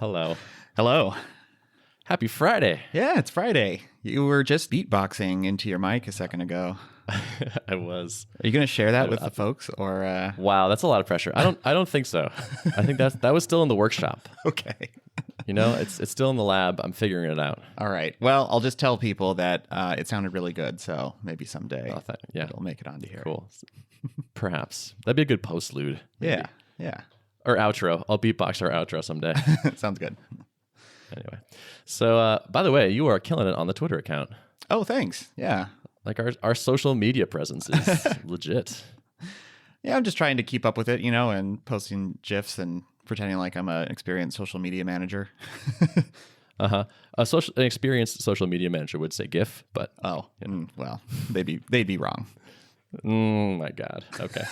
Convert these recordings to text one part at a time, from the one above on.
Hello. Hello. Happy Friday. Yeah, it's Friday. You were just beatboxing into your mic a second ago. I was. Are you going to share that with the folks or Wow, that's a lot of pressure. I don't think so. I think that was still in the workshop. Okay. You know, it's still in the lab. I'm figuring it out. All right. Well, I'll just tell people that it sounded really good, so maybe someday it'll make it onto here. Cool. Perhaps. That'd be a good postlude. Maybe. Yeah. Or outro. I'll beatbox our outro someday. Sounds good. Anyway. So, by the way, you are killing it on the Twitter account. Oh, thanks. Yeah. Like our social media presence is legit. Yeah, I'm just trying to keep up with it, and posting GIFs and pretending like I'm an experienced social media manager. Uh-huh. An experienced social media manager would say GIF, but well, they'd be wrong. My God. Okay.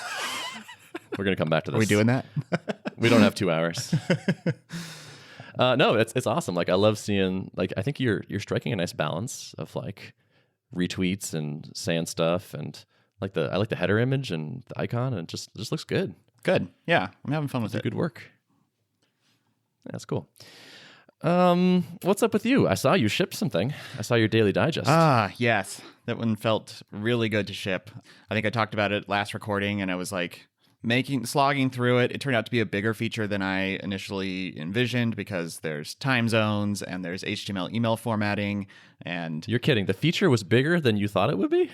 We're gonna come back to this. Are we doing that? We don't have 2 hours. No, it's awesome. Like I love seeing. Like I think you're striking a nice balance of like retweets and saying stuff, and I like the header image and the icon, and it just looks good. Good. Yeah, I'm having fun with it. Good work. Yeah, that's cool. What's up with you? I saw you shipped something. I saw your daily digest. Yes. That one felt really good to ship. I think I talked about it last recording, and I was like slogging through it. It turned out to be a bigger feature than I initially envisioned because there's time zones and there's HTML email formatting. And you're kidding. The feature was bigger than you thought it would be?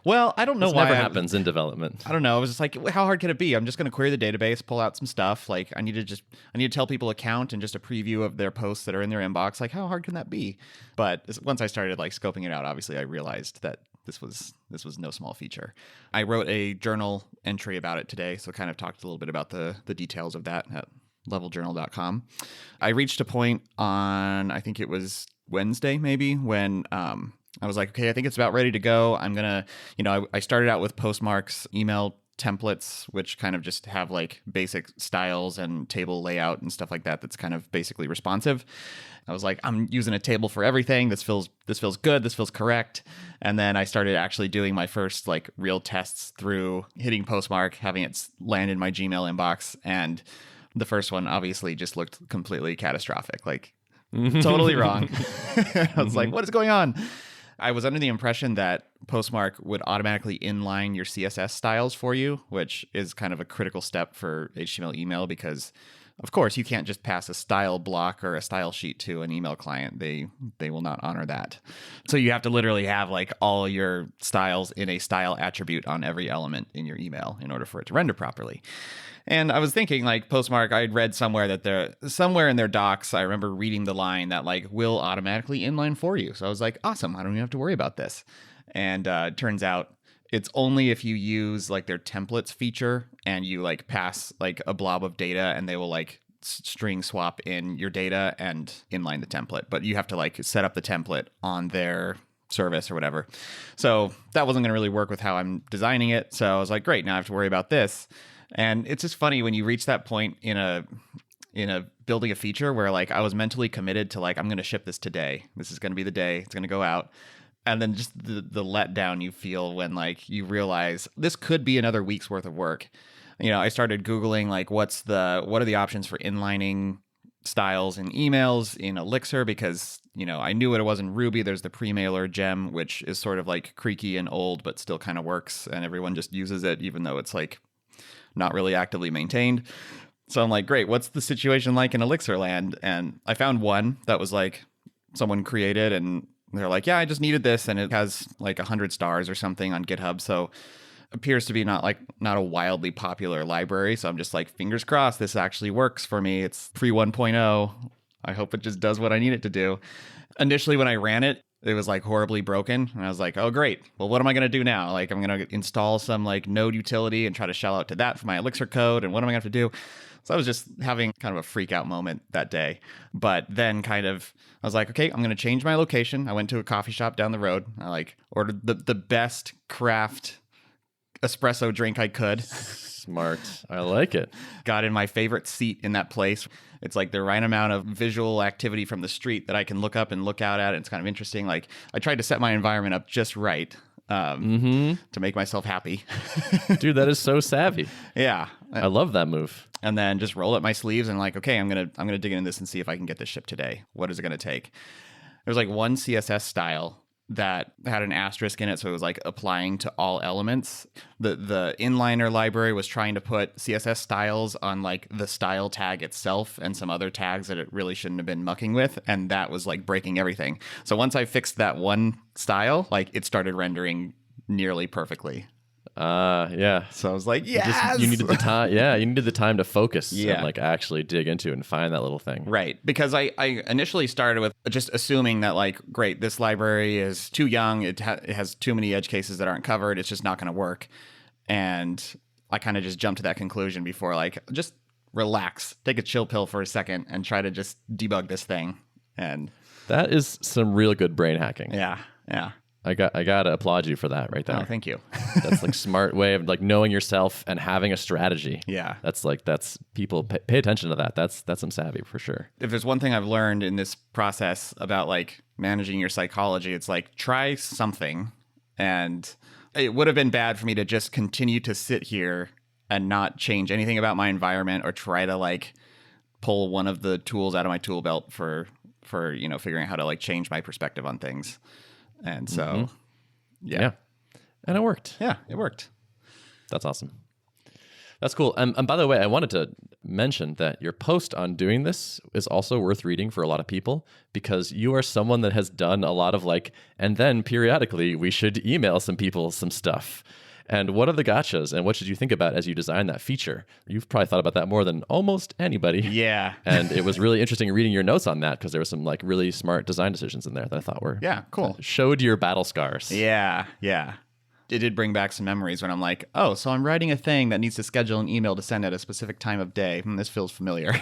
Well, I don't know why. Never happens in development. I don't know. I was just like, how hard could it be? I'm just going to query the database, pull out some stuff. Like I need to tell people a count and just a preview of their posts that are in their inbox. Like how hard can that be? But once I started like scoping it out, obviously I realized that this was no small feature. I wrote a journal entry about it today, so kind of talked a little bit about the details of that at leveljournal.com. I reached a point on, I think it was Wednesday maybe, when I was like, okay, I think it's about ready to go. I'm going to, I started out with Postmark's email templates, which kind of just have like basic styles and table layout and stuff like that. That's kind of basically responsive. I was like, I'm using a table for everything. This feels good. This feels correct. And then I started actually doing my first like real tests through hitting Postmark, having it land in my Gmail inbox. And the first one obviously just looked completely catastrophic, like totally wrong. I was like, what is going on? I was under the impression that Postmark would automatically inline your CSS styles for you, which is kind of a critical step for HTML email because, of course, you can't just pass a style block or a style sheet to an email client. They will not honor that. So you have to literally have like all your styles in a style attribute on every element in your email in order for it to render properly. And I was thinking, like, Postmark, I'd read somewhere that somewhere in their docs, I remember reading the line that, like, will automatically inline for you. So I was like, awesome, I don't even have to worry about this. And it turns out it's only if you use, like, their templates feature and you, like, pass, like, a blob of data and they will, like, string swap in your data and inline the template. But you have to, like, set up the template on their service or whatever. So that wasn't going to really work with how I'm designing it. So I was like, great, now I have to worry about this. And it's just funny when you reach that point in a building a feature where like I was mentally committed to like, I'm going to ship this today. This is going to be the day it's going to go out. And then just the letdown you feel when like you realize this could be another week's worth of work. I started Googling like what are the options for inlining styles in emails in Elixir because, I knew what it was in Ruby. There's the pre-mailer gem, which is sort of like creaky and old, but still kind of works. And everyone just uses it, even though it's like not really actively maintained. So I'm like, great, what's the situation like in Elixir land? And I found one that was like someone created and they're like, yeah, I just needed this. And it has like 100 stars or something on GitHub. So appears to be not a wildly popular library. So I'm just like, fingers crossed, this actually works for me. It's pre 1.0. I hope it just does what I need it to do. Initially, when I ran it, it was like horribly broken. And I was like, oh, great. Well, what am I going to do now? Like, I'm going to install some like node utility and try to shell out to that for my Elixir code. And what am I going to have to do? So I was just having kind of a freak out moment that day. But then I was like, okay, I'm going to change my location. I went to a coffee shop down the road. I like ordered the best craft espresso drink I could. Smart. I like it. Got in my favorite seat in that place. It's like the right amount of visual activity from the street that I can look up and look out at. It's kind of interesting. Like I tried to set my environment up just right. to make myself happy. Dude, that is so savvy. Yeah. I love that move. And then just roll up my sleeves and like, okay, I'm gonna dig into this and see if I can get this shipped today. What is it gonna take? There's like one CSS style that had an asterisk in it, so it was like applying to all elements. The inliner library was trying to put CSS styles on like the style tag itself and some other tags that it really shouldn't have been mucking with, and that was like breaking everything. So once I fixed that one style, like it started rendering nearly perfectly. Yeah. So I was like, yes! You needed the time. Yeah, you needed the time to focus Yeah. and like actually dig into and find that little thing. Right. Because I initially started with just assuming that, like, great, this library is too young. It has too many edge cases that aren't covered. It's just not going to work. And I kind of just jumped to that conclusion before, like, just relax, take a chill pill for a second and try to just debug this thing. And That is some real good brain hacking. yeah. I gotta applaud you for that right there. Oh, thank you. That's like smart way of like knowing yourself and having a strategy. Yeah. That's people pay attention to that. That's some savvy for sure. If there's one thing I've learned in this process about like managing your psychology, it's like try something. And it would have been bad for me to just continue to sit here and not change anything about my environment or try to like pull one of the tools out of my tool belt for figuring out how to like change my perspective on things. And so, yeah. And it worked. Yeah, it worked. That's awesome. That's cool. And by the way, I wanted to mention that your post on doing this is also worth reading for a lot of people because you are someone that has done a lot of like, and then periodically we should email some people some stuff. And what are the gotchas and what should you think about as you design that feature? You've probably thought about that more than almost anybody. Yeah. And it was really interesting reading your notes on that because there were some like really smart design decisions in there that I thought were cool. Showed your battle scars. Yeah. It did bring back some memories when I'm like, oh, so I'm writing a thing that needs to schedule an email to send at a specific time of day. This feels familiar.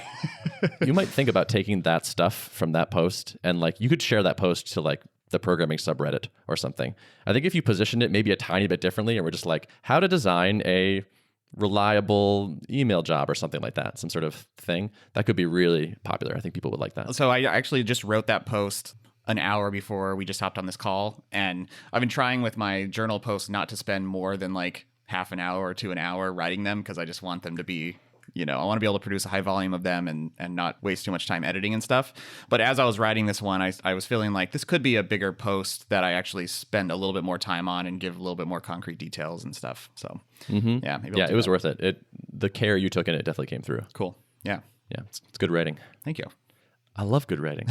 You might think about taking that stuff from that post and like you could share that post to like the programming subreddit or something. I think if you positioned it maybe a tiny bit differently and we're just like how to design a reliable email job or something like that, some sort of thing, that could be really popular. I think people would like that. So I actually just wrote that post an hour before we just hopped on this call. And I've been trying with my journal posts not to spend more than like half an hour to an hour writing them because I just want them to be, I want to be able to produce a high volume of them and not waste too much time editing and stuff. But as I was writing this one, I was feeling like this could be a bigger post that I actually spend a little bit more time on and give a little bit more concrete details and stuff. So yeah, maybe it was worth it. The care you took in it definitely came through. Cool. Yeah. It's good writing. Thank you. I love good writing.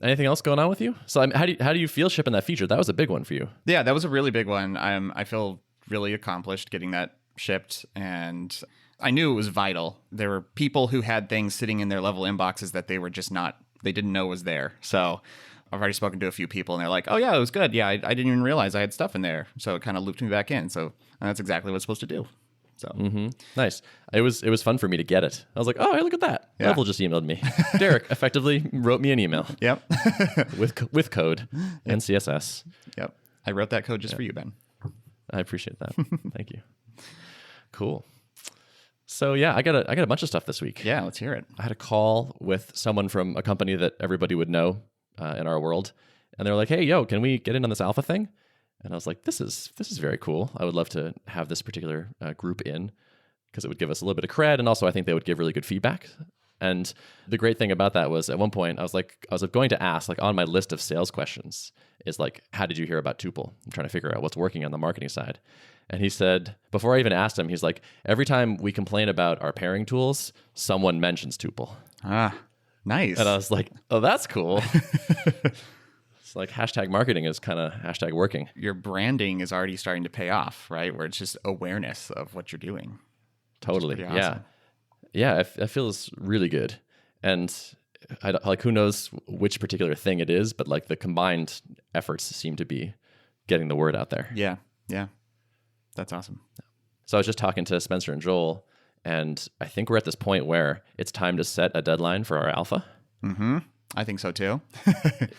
Anything else going on with you? So how do you feel shipping that feature? That was a big one for you. Yeah, that was a really big one. I feel really accomplished getting that shipped, and I knew it was vital. There were people who had things sitting in their level inboxes that they didn't know was there. So I've already spoken to a few people and they're like, oh yeah, it was good. Yeah, I didn't even realize I had stuff in there. So it kind of looped me back in. So that's exactly what it's supposed to do. So Nice. It was fun for me to get it. I was like, oh, hey, look at that. Yeah. Level just emailed me. Derek effectively wrote me an email. Yep. with code and CSS. Yep. I wrote that code just for you, Ben. I appreciate that. Thank you. Cool. So yeah, I got a bunch of stuff this week. Yeah, let's hear it. I had a call with someone from a company that everybody would know in our world, and they're like, "Hey, yo, can we get in on this alpha thing?" And I was like, "This is very cool. I would love to have this particular group in because it would give us a little bit of cred, and also I think they would give really good feedback." And the great thing about that was at one point I was going to ask, like on my list of sales questions is like, how did you hear about Tuple? I'm trying to figure out what's working on the marketing side. And he said, before I even asked him, he's like, every time we complain about our pairing tools, someone mentions Tuple. Ah, nice. And I was like, oh, that's cool. It's like hashtag marketing is kind of hashtag working. Your branding is already starting to pay off, right? Where it's just awareness of what you're doing. Totally. Awesome. Yeah. Yeah, it feels really good. And who knows which particular thing it is, but like the combined efforts seem to be getting the word out there. Yeah. That's awesome. So I was just talking to Spencer and Joel, and I think we're at this point where it's time to set a deadline for our alpha. Mm-hmm. I think so too.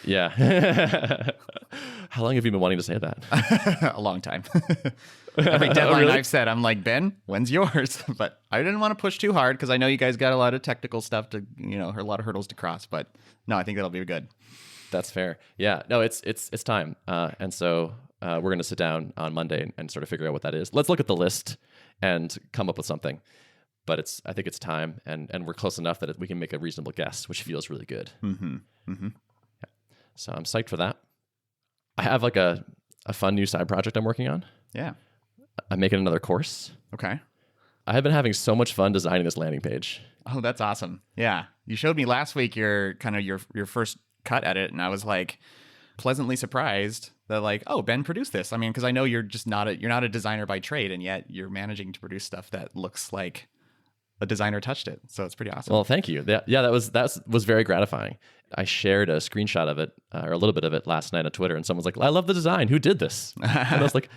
Yeah. How long have you been wanting to say that? A long time. Every deadline really? I've set, I'm like, Ben, when's yours? But I didn't want to push too hard because I know you guys got a lot of technical stuff to, a lot of hurdles to cross. But no, I think that'll be good. That's fair. Yeah, no, it's time. And so we're going to sit down on Monday and sort of figure out what that is. Let's look at the list and come up with something. But I think it's time, and we're close enough that we can make a reasonable guess, which feels really good. Mm-hmm. Mm-hmm. Yeah. So I'm psyched for that. I have like a fun new side project I'm working on. Yeah. I'm making another course. Okay. I have been having so much fun designing this landing page. Oh, that's awesome. Yeah. You showed me last week your first cut at it, and I was like pleasantly surprised that like, oh, Ben produced this. I mean, because I know you're not a designer by trade, and yet you're managing to produce stuff that looks like a designer touched it. So it's pretty awesome. Well, thank you. Yeah, that was very gratifying. I shared a screenshot of it, or a little bit of it last night on Twitter, and someone's like, I love the design. Who did this? And I was like,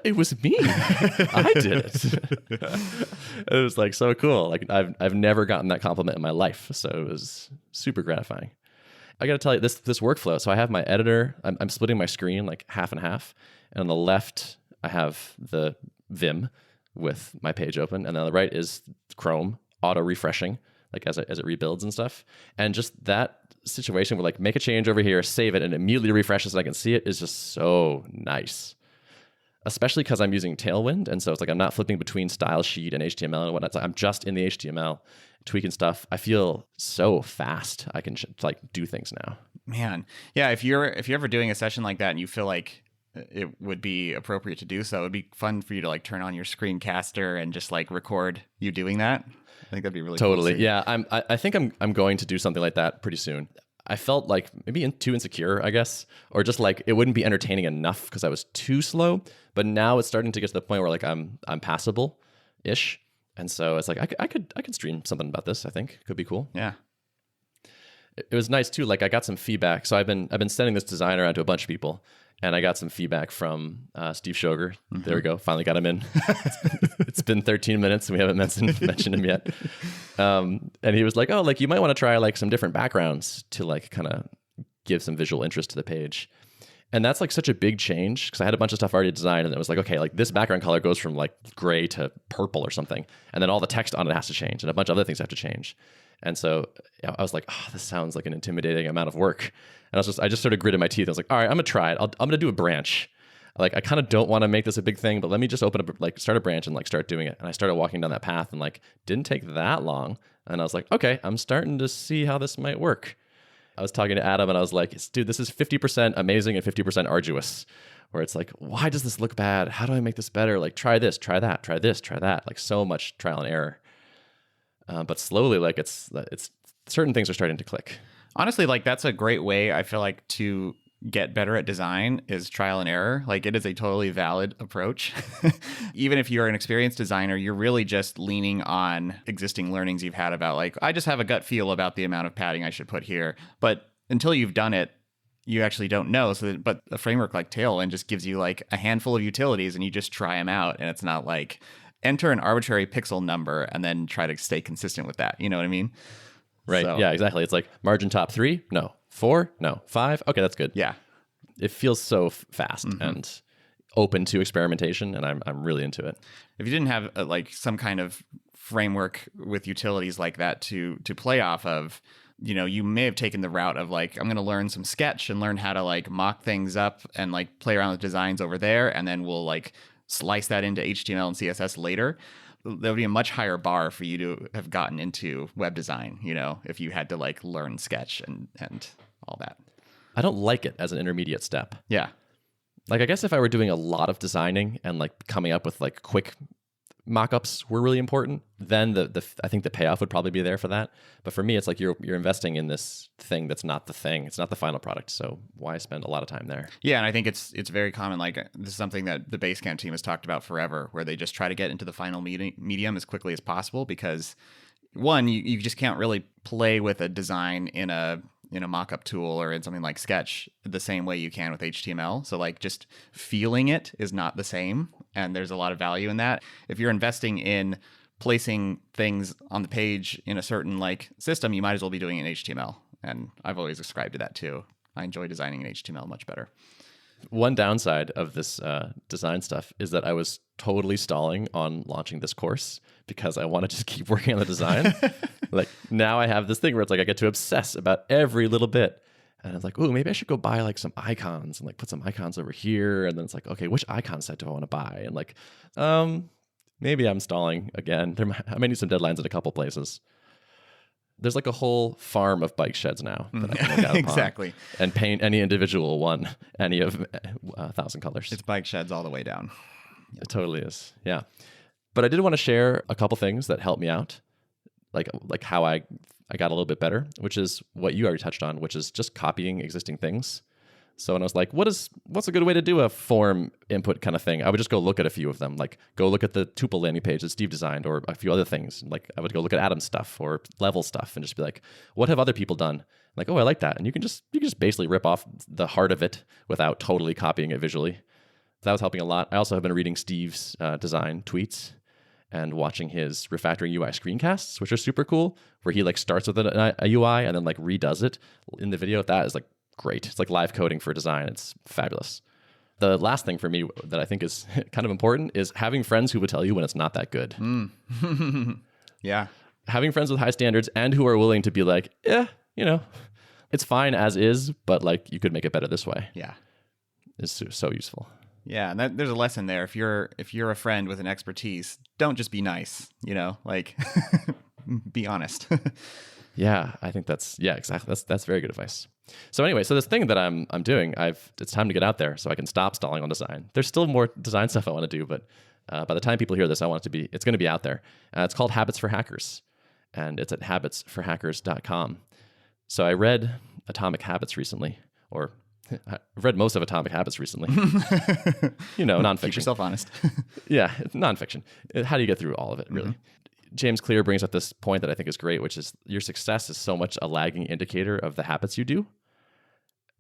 it was me. I did it. It was like so cool. Like I've never gotten that compliment in my life. So it was super gratifying. I got to tell you this workflow. So I have my editor. I'm splitting my screen like half and half. And on the left, I have the Vim with my page open. And on the right is Chrome auto refreshing, like as it rebuilds and stuff. And just that situation where like make a change over here, save it, and immediately refreshes and I can see it is just so nice. Especially because I'm using Tailwind. And so it's like I'm not flipping between style sheet and HTML and whatnot. So I'm just in the HTML tweaking stuff. I feel so fast. I can like do things now. Man. Yeah. If you're ever doing a session like that and you feel like it would be appropriate to do so, it'd be fun for you to like turn on your screencaster and just like record you doing that. I think that'd be really totally cool. Yeah. I think I'm going to do something like that pretty soon. I felt like maybe too insecure, I guess, or just like it wouldn't be entertaining enough because I was too slow. But now it's starting to get to the point where like I'm passable ish. And so it's like I could stream something about this. I think could be cool. Yeah. It was nice too. Like I got some feedback. So I've been sending this design around to a bunch of people, and I got some feedback from Steve Schoger. Mm-hmm. There we go. Finally got him in. It's been 13 minutes and we haven't mentioned him yet. And he was like, "Oh, like you might want to try like some different backgrounds to like kind of give some visual interest to the page." And that's like such a big change because I had a bunch of stuff already designed, and it was like, okay, like this background color goes from like gray to purple or something, and then all the text on it has to change, and a bunch of other things have to change. And so I was like, oh, this sounds like an intimidating amount of work. And I just sort of gritted my teeth. I was like, all right, I'm gonna try it. I'm gonna do a branch. Like I kind of don't want to make this a big thing, but let me just open up, like start a branch and like start doing it. And I started walking down that path, and like didn't take that long. And I was like, okay, I'm starting to see how this might work. I was talking to Adam and I was like, dude, this is 50% amazing and 50% arduous, where it's like, why does this look bad? How do I make this better? Like try this, try that, try this, try that. Like so much trial and error. But slowly, like it's certain things are starting to click. Honestly, like that's a great way, I feel like, to get better at design is trial and error. Like it is a totally valid approach. Even if you're an experienced designer, you're really just leaning on existing learnings you've had about like, I just have a gut feel about the amount of padding I should put here. But until you've done it, you actually don't know. But a framework like Tailwind just gives you like a handful of utilities and you just try them out. And it's not like enter an arbitrary pixel number and then try to stay consistent with that. You know what I mean? Right. So, yeah, exactly. It's like margin top 3. No. 4? No. 5? Okay, that's good. Yeah. It feels so fast and open to experimentation, and I'm really into it. If you didn't have like some kind of framework with utilities like that to play off of, you know, you may have taken the route of like, I'm going to learn some Sketch and learn how to like mock things up and like play around with designs over there, and then we'll like slice that into HTML and CSS later. There would be a much higher bar for you to have gotten into web design, you know, if you had to like learn Sketch and all that. I don't like it as an intermediate step. Yeah. Like, I guess if I were doing a lot of designing and like coming up with like quick mock-ups were really important, then I think the payoff would probably be there for that. But for me, it's like you're investing in this thing that's not the thing. It's not the final product. So why spend a lot of time there? Yeah, and I think it's very common. Like this is something that the Basecamp team has talked about forever, where they just try to get into the final medium as quickly as possible because one, you just can't really play with a design in a mock-up tool or in something like Sketch the same way you can with HTML. So like just feeling it is not the same. And there's a lot of value in that. If you're investing in placing things on the page in a certain like system, you might as well be doing it in HTML. And I've always ascribed to that too. I enjoy designing in HTML much better. One downside of this design stuff is that I was totally stalling on launching this course because I want to just keep working on the design. Like now I have this thing where it's like I get to obsess about every little bit. And I was like, oh, maybe I should go buy like some icons and like put some icons over here. And then it's like, okay, which icon set do I want to buy? And like, maybe I'm stalling again. I may need some deadlines in a couple places. There's like a whole farm of bike sheds now that I can look out Exactly. upon and paint any individual one, any of 1,000 colors. It's bike sheds all the way down. It totally is. Yeah. But I did want to share a couple things that helped me out, like how I got a little bit better, which is what you already touched on, which is just copying existing things. So when I was like, what's a good way to do a form input kind of thing? I would just go look at a few of them, like go look at the Tuple landing page that Steve designed or a few other things. Like I would go look at Adam's stuff or level stuff and just be like, what have other people done? Like, oh, I like that. And you can just basically rip off the heart of it without totally copying it visually. That was helping a lot. I also have been reading Steve's design tweets and watching his refactoring UI screencasts, which are super cool, where he like starts with a UI and then like redoes it in the video. That is like great. It's like live coding for design. It's fabulous. The last thing for me that I think is kind of important is having friends who will tell you when it's not that good. Yeah. Having friends with high standards and who are willing to be like, it's fine as is, but like you could make it better this way. Yeah. It's so useful. Yeah, and there's a lesson there. If you're a friend with an expertise, don't just be nice, like be honest. Yeah, I think exactly. That's very good advice. So anyway, so this thing that I'm doing, it's time to get out there so I can stop stalling on design. There's still more design stuff I want to do, but by the time people hear this, it's going to be out there. It's called Habits for Hackers, and it's at habitsforhackers.com. So I read Atomic Habits recently, or I've read most of Atomic Habits recently. Nonfiction. Keep yourself honest. Yeah, nonfiction. How do you get through all of it, really? Mm-hmm. James Clear brings up this point that I think is great, which is your success is so much a lagging indicator of the habits you do.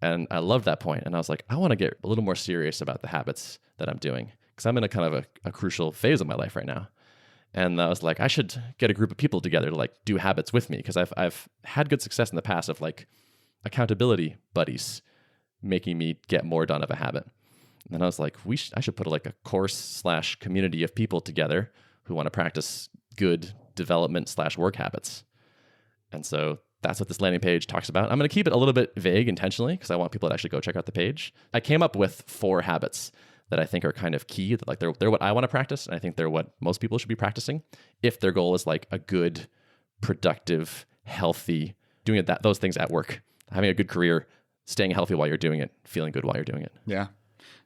And I love that point. And I was like, I want to get a little more serious about the habits that I'm doing because I'm in a kind of a crucial phase of my life right now. And I was like, I should get a group of people together to like do habits with me because I've had good success in the past of like accountability buddies making me get more done of a habit. And then I was like, I should put like a course/community of people together who want to practice good development/work habits. And so that's what this landing page talks about. I'm going to keep it a little bit vague intentionally because I want people to actually go check out the page. I came up with 4 habits that I think are kind of key. Like they're what I want to practice, and I think they're what most people should be practicing if their goal is like a good, productive, healthy, doing those things at work, having a good career, staying healthy while you're doing it, feeling good while you're doing it. Yeah.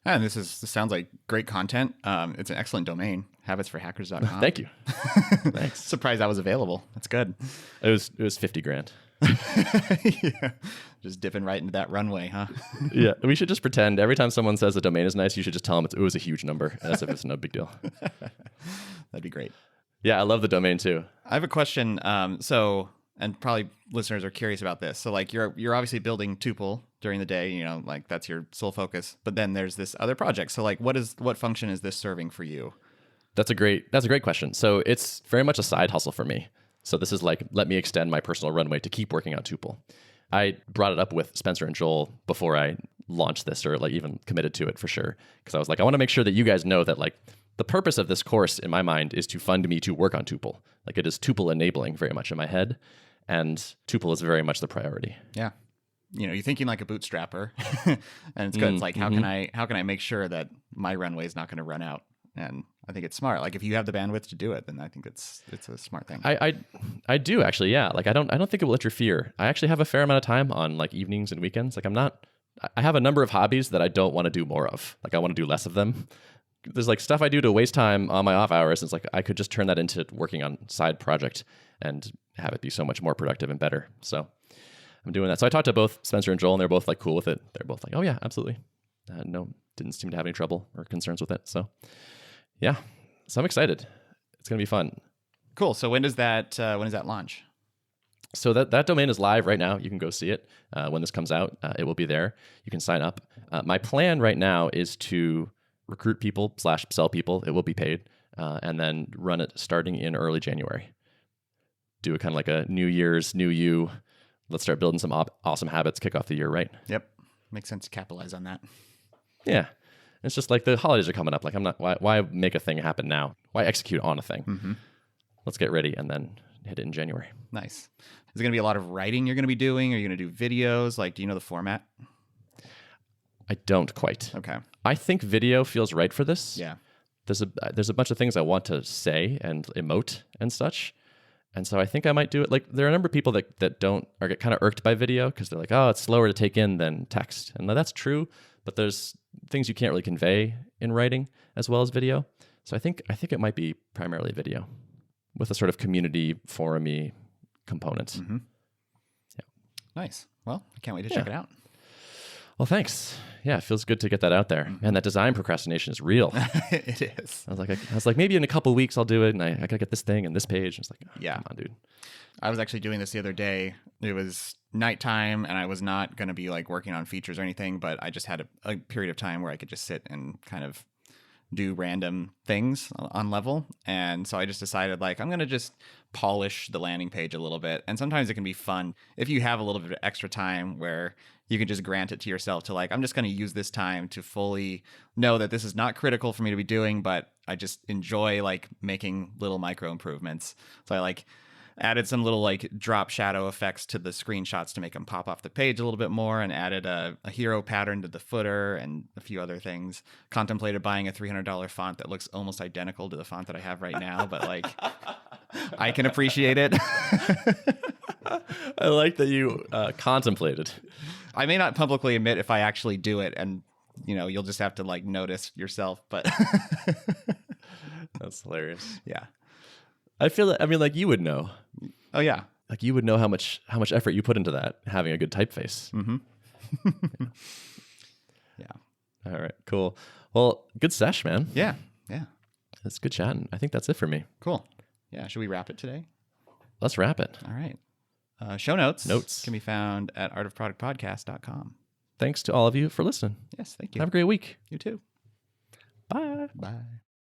And this sounds like great content. It's an excellent domain, habitsforhackers.com. Thank you. Thanks. Surprised that was available. That's good. It was $50,000. Yeah. Just dipping right into that runway, huh? Yeah. We should just pretend every time someone says a domain is nice, you should just tell them it was a huge number as if it's no big deal. That'd be great. Yeah. I love the domain too. I have a question. And probably listeners are curious about this. So like you're obviously building Tuple during the day, like that's your sole focus, but then there's this other project. So like what function is this serving for you? That's a great question. So it's very much a side hustle for me. So this is like, let me extend my personal runway to keep working on Tuple. I brought it up with Spencer and Joel before I launched this or like even committed to it for sure. Cause I was like, I want to make sure that you guys know that like the purpose of this course in my mind is to fund me to work on Tuple. Like it is Tuple enabling very much in my head. And Tuple is very much the priority. Yeah. You're thinking like a bootstrapper and it's good. It's like, how can I make sure that my runway is not going to run out? And I think it's smart. Like if you have the bandwidth to do it, then I think it's a smart thing. I do actually. Yeah. Like I don't think it will interfere. I actually have a fair amount of time on like evenings and weekends. Like I have a number of hobbies that I don't want to do more of. Like I want to do less of them. There's like stuff I do to waste time on my off hours. It's like I could just turn that into working on side project and have it be so much more productive and better. So I'm doing that. So I talked to both Spencer and Joel, and they're both like cool with it. They're both like, oh yeah, absolutely. No, didn't seem to have any trouble or concerns with it. So yeah, so I'm excited. It's gonna be fun. Cool. So when does that launch? So that domain is live right now. You can go see it when this comes out. It will be there. You can sign up. My plan right now is to recruit people / sell people. It will be paid, and then run it starting in early January. Do a kind of like a New Year's, new you. Let's start building some awesome habits, kick off the year, right? Yep. Makes sense to capitalize on that. Yeah. It's just like the holidays are coming up. Like why make a thing happen now? Why execute on a thing? Mm-hmm. Let's get ready and then hit it in January. Nice. Is it going to be a lot of writing you're going to be doing? Are you going to do videos? Like, do you know the format? I don't quite. Okay. I think video feels right for this. Yeah. There's a bunch of things I want to say and emote and such. And so I think I might do it. Like, there are a number of people that get kind of irked by video because they're like, oh, it's slower to take in than text. And that's true, but there's things you can't really convey in writing as well as video. So I think it might be primarily video with a sort of community forum-y component. Mm-hmm. Yeah. Nice. Well, I can't wait to check it out. Well, thanks. Yeah, it feels good to get that out there. Man, that design procrastination is real. It is. I was like, maybe in a couple of weeks I'll do it, and I gotta get this thing and this page. I was like, oh, yeah, come on, dude. I was actually doing this the other day. It was nighttime, and I was not going to be like working on features or anything, but I just had a period of time where I could just sit and kind of do random things on level. And so I just decided, like, I'm going to just polish the landing page a little bit. And sometimes it can be fun if you have a little bit of extra time where you can just grant it to yourself to, like, I'm just going to use this time to fully know that this is not critical for me to be doing, but I just enjoy, like, making little micro improvements. So I, like, added some little, like, drop shadow effects to the screenshots to make them pop off the page a little bit more, and added a hero pattern to the footer and a few other things. Contemplated buying a $300 font that looks almost identical to the font that I have right now, but, like, I can appreciate it. I like that you contemplated. I may not publicly admit if I actually do it, and, you know, you'll just have to, like, notice yourself, but That's hilarious. yeah. I feel that, I mean, like, you would know. Oh yeah. Like, you would know how much effort you put into that, having a good typeface. Mm-hmm. Yeah. All right, cool. Well, good sesh, man. Yeah. That's good chatting. I think that's it for me. Cool. Yeah. Should we wrap it today? Let's wrap it. All right. Show notes can be found at artofproductpodcast.com. Thanks to all of you for listening. Yes, thank you. Have a great week. You too. Bye. Bye.